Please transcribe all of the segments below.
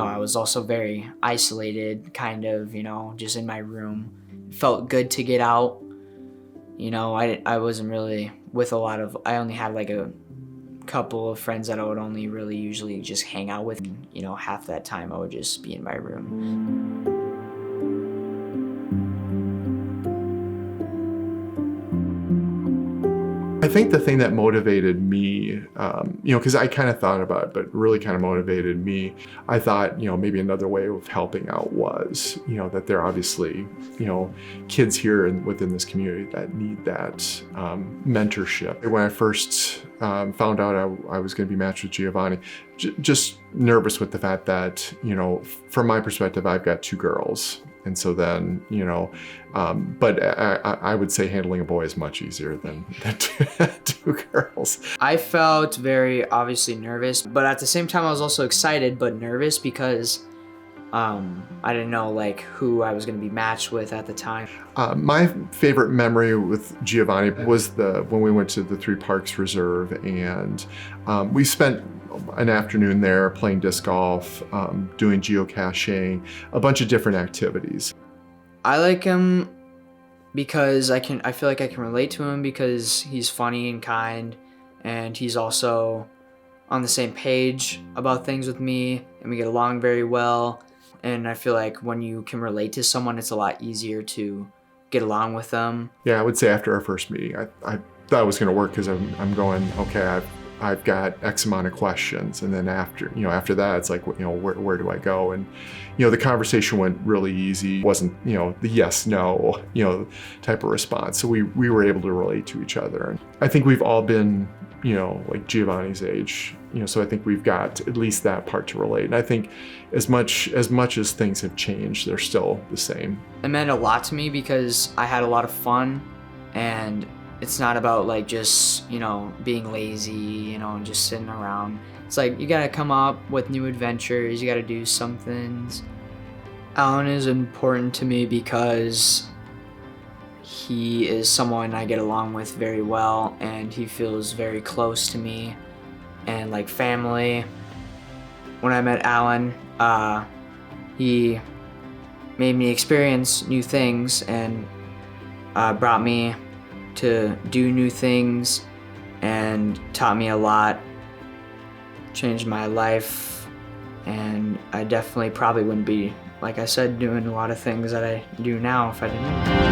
I was also very isolated, kind of, just in my room. It felt good to get out. I wasn't really with I only had like a couple of friends that I would only really usually just hang out with. Half that time I would just be in my room. I think the thing that motivated me, because I kind of thought about it, but really kind of motivated me, I thought, maybe another way of helping out was, that there are obviously, kids here within this community that need that mentorship. When I first found out I was going to be matched with Giovanni, just nervous with the fact that, from my perspective, I've got 2 girls. And so then, but I would say handling a boy is much easier than 2 girls. I felt very obviously nervous, but at the same time I was also excited but nervous because I didn't know like who I was going to be matched with at the time. My favorite memory with Giovanni was when we went to the Three Parks Reserve, and we spent an afternoon there playing disc golf, doing geocaching, a bunch of different activities. I like him because I feel like I can relate to him because he's funny and kind, and he's also on the same page about things with me, and we get along very well. And I feel like when you can relate to someone, it's a lot easier to get along with them. Yeah, I would say after our first meeting, I thought it was going to work because I'm going, okay, I've got X amount of questions, and then after that, it's like, where do I go? And the conversation went really easy. It wasn't the yes no type of response. So we were able to relate to each other. And I think we've all been like Giovanni's age, so I think we've got at least that part to relate. And I think as much as things have changed, they're still the same. It meant a lot to me because I had a lot of fun, and it's not about like just, being lazy, and just sitting around. It's like you gotta come up with new adventures, you gotta do some things. Alan is important to me because he is someone I get along with very well, and he feels very close to me and like family. When I met Alan, he made me experience new things and brought me to do new things and taught me a lot, changed my life, and I definitely probably wouldn't be, like I said, doing a lot of things that I do now if I didn't.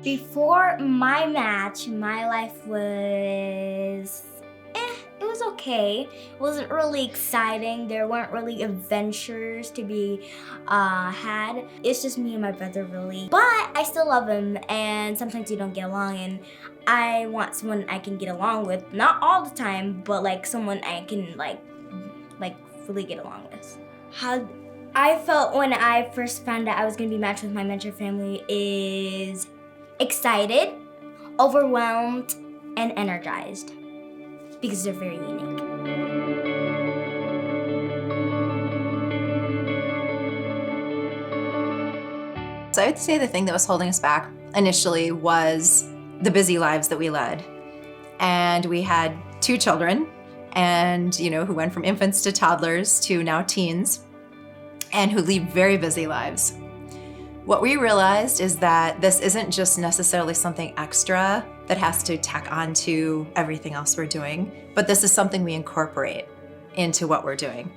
Before my match, my life was it was okay. It wasn't really exciting. There weren't really adventures to be had. It's just me and my brother, really. But I still love him, and sometimes we don't get along, and I want someone I can get along with. Not all the time, but like someone I can like really get along with. How I felt when I first found out I was gonna be matched with my mentor family is excited, overwhelmed, and energized, because they're very unique. So I'd say the thing that was holding us back initially was the busy lives that we led. And we had 2 children, and who went from infants to toddlers to now teens, and who lead very busy lives. What we realized is that this isn't just necessarily something extra that has to tack on to everything else we're doing, but this is something we incorporate into what we're doing.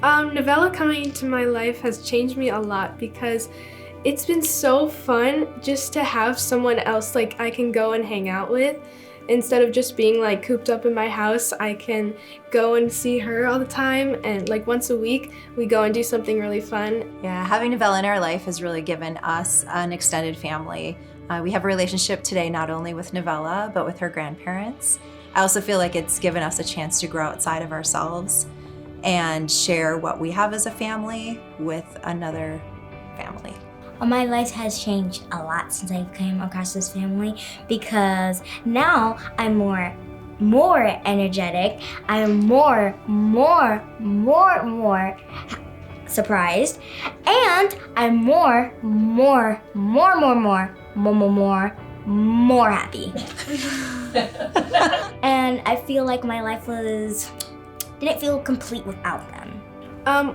Novella coming into my life has changed me a lot because it's been so fun just to have someone else like I can go and hang out with. Instead of just being like cooped up in my house, I can go and see her all the time, and like once a week we go and do something really fun. Yeah, having Novella in our life has really given us an extended family. We have a relationship today not only with Novella, but with her grandparents. I also feel like it's given us a chance to grow outside of ourselves and share what we have as a family with another family. My life has changed a lot since I came across this family, because now I'm more energetic. I'm more surprised, and I'm more more happy. And I feel like my life didn't feel complete without them.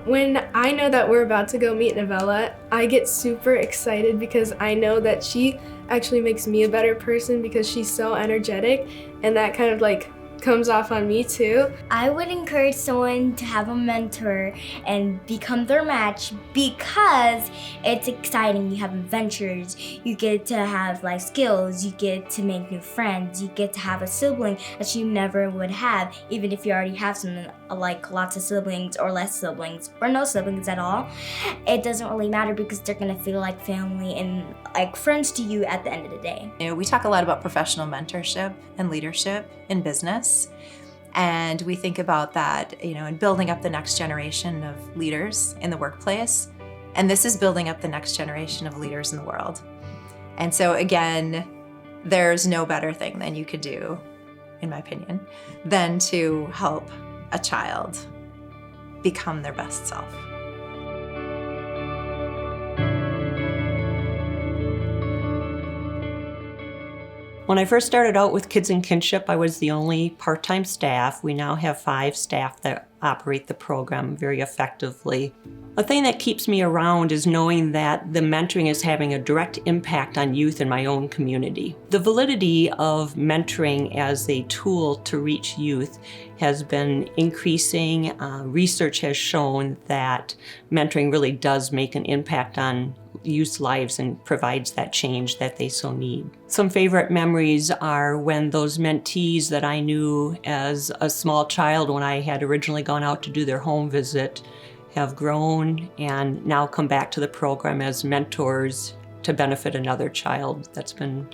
When I know that we're about to go meet Novella, I get super excited because I know that she actually makes me a better person because she's so energetic, and that kind of like comes off on me too. I would encourage someone to have a mentor and become their match because it's exciting. You have adventures, you get to have life skills, you get to make new friends, you get to have a sibling that you never would have, even if you already have some, like lots of siblings or less siblings or no siblings at all. It doesn't really matter because they're gonna feel like family and like friends to you at the end of the day. You know, we talk a lot about professional mentorship and leadership in business. And we think about that, you know, in building up the next generation of leaders in the workplace. And this is building up the next generation of leaders in the world. And so again, there's no better thing than you could do, in my opinion, than to help a child become their best self. When I first started out with Kids in Kinship, I was the only part-time staff. We now have 5 staff that operate the program very effectively. A thing that keeps me around is knowing that the mentoring is having a direct impact on youth in my own community. The validity of mentoring as a tool to reach youth has been increasing. Research has shown that mentoring really does make an impact on youth's lives and provides that change that they so need. Some favorite memories are when those mentees that I knew as a small child when I had originally gone out to do their home visit have grown and now come back to the program as mentors to benefit another child. That's been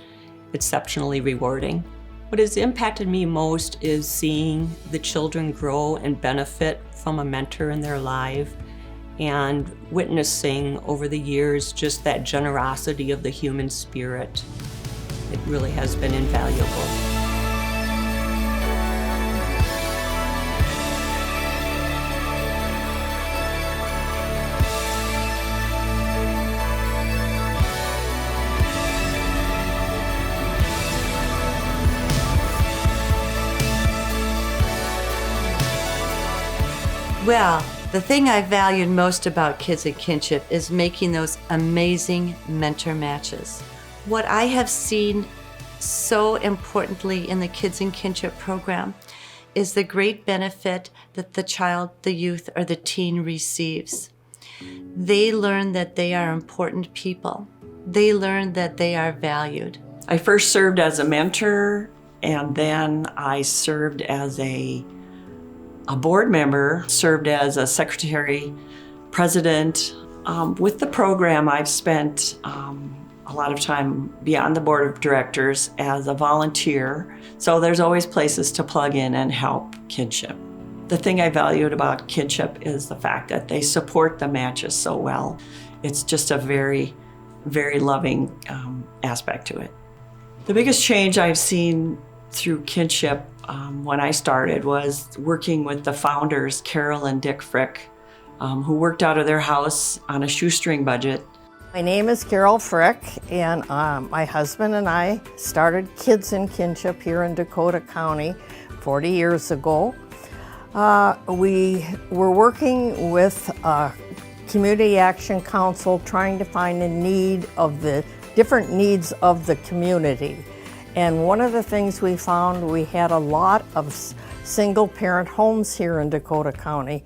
exceptionally rewarding. What has impacted me most is seeing the children grow and benefit from a mentor in their life, and witnessing over the years just that generosity of the human spirit. It really has been invaluable. Well, the thing I valued most about Kids in Kinship is making those amazing mentor matches. What I have seen so importantly in the Kids in Kinship program is the great benefit that the child, the youth, or the teen receives. They learn that they are important people. They learn that they are valued. I first served as a mentor, and then I served as a board member, served as a secretary, president. With the program, I've spent a lot of time beyond the board of directors as a volunteer, so there's always places to plug in and help Kinship. The thing I valued about Kinship is the fact that they support the matches so well. It's just a very, very loving aspect to it. The biggest change I've seen through Kinship when I started was working with the founders, Carol and Dick Frick, who worked out of their house on a shoestring budget. My name is Carol Frick, and my husband and I started Kids in Kinship here in Dakota County 40 years ago. We were working with Community Action Council trying to find a need of the different needs of the community. And one of the things we found, we had a lot of single-parent homes here in Dakota County.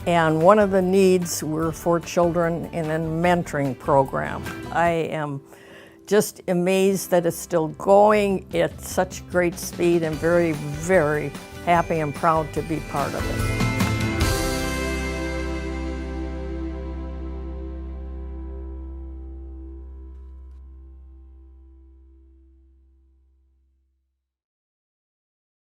And one of the needs were for children in a mentoring program. I am just amazed that it's still going at such great speed and very, very happy and proud to be part of it.